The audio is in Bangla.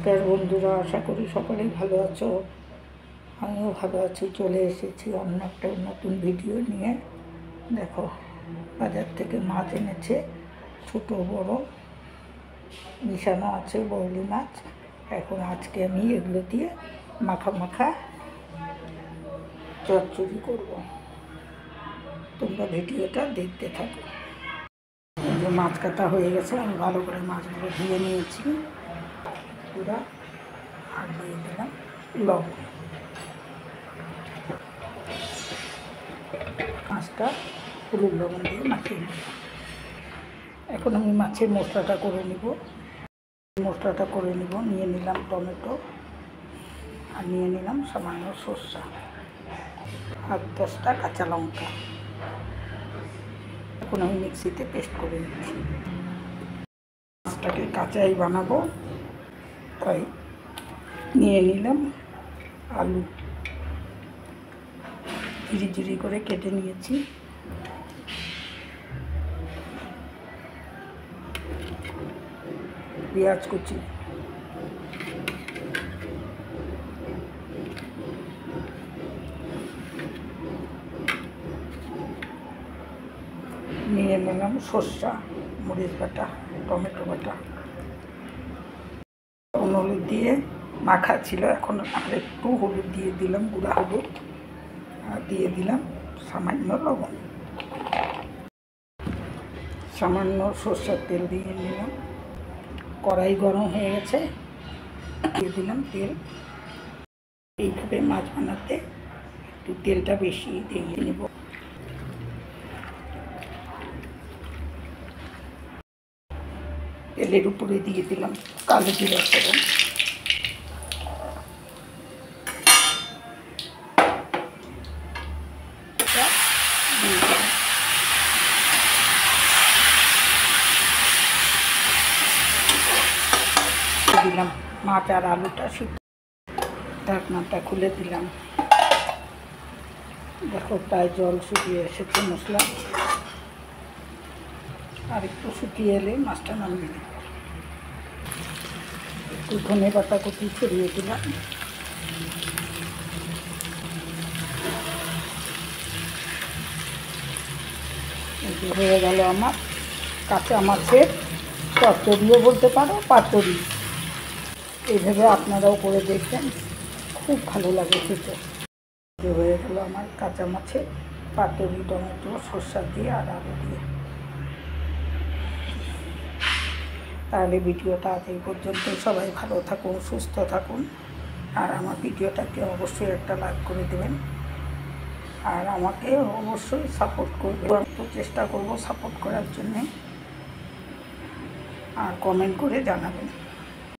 নমস্কার বন্ধুরা, আশা করি সকলেই ভালো আছো। আমিও ভালো আছি। চলে এসেছি অন্য একটা নতুন ভিডিও নিয়ে। দেখো, বাজার থেকে মাছ এনেছে, ছোট বড় মিশানো আছে, বরলি মাছ। এখন আজকে আমি এগুলো দিয়ে মাখা চচ্চড়ি করব। তোমরা ভিডিওটা দেখতে থাকো। এই যে মাছ কাটা হয়ে গেছে, আমি ভালো করে মাছগুলো ধুয়ে নিয়েছি পুরা, আর দিয়ে দিলাম লবণ। মাছটা হলুদ লবণ দিয়ে মাখিয়ে নেব। এখন আমি মাছের মশলাটা করে নিব। নিয়ে নিলাম টমেটো, আর নিয়ে নিলাম সামান্য সরষা, আর 10টা কাঁচা লঙ্কা। এখন আমি মিক্সিতে পেস্ট করে নিচ্ছি। মাছটাকে কাঁচাই বানাবো, তাই নিয়ে নিলাম আলু, ঝিরি করে কেটে নিয়েছি। পেঁয়াজ কুচি, নিয়ে নিলাম সরষা, মরিচ বাটা, টমেটো বাটা, হলুদ দিয়ে মাখা ছিল। এখন আর একটু হলুদ দিয়ে দিলাম, গুঁড়া হলুদ, আর দিয়ে দিলাম সামান্য লবণ। সামান্য সরষের তেল দিয়ে নিলাম। কড়াই গরম হয়ে গেছে, দিয়ে দিলাম তেল। এইভাবে মাছ বানাতে একটু তেলটা বেশি দিয়ে নেব। তেলের উপরে দিয়ে দিলাম কালো জিরা ফোড়ন, দিলাম মাছ আর আলুটা সিদ্ধ। ঢাকনাটা খুলে দিলাম। দেখো, প্রায় জল শুকিয়ে এসেছে মশলা। আর একটু শুকিয়ে এলে মাছটা নামিয়ে দিলাম। একটু ধনে পাতা কুচি ছড়িয়ে দিলাম। হয়ে গেল আমার কাঁচা মাছের চচ্চড়িও বলতে পারো, পাতুরি। এইভাবে আপনারাও করে দেখবেন, খুব ভালো লাগে খেতে। হয়ে গেল আমার কাঁচা মাছের পাতুরি, টমেটো সরষা দিয়ে আর আলু দিয়ে। তাহলে ভিডিওটা আজ এই পর্যন্তই। সবাই ভালো থাকুন, সুস্থ থাকুন, আর আমার ভিডিওটাকে অবশ্যই একটা লাইক করে দেবেন, আর আমাকে অবশ্যই সাপোর্ট করবেন। আমি তো চেষ্টা করব সাপোর্ট করার জন্যে, আর কমেন্ট করে জানাবেন।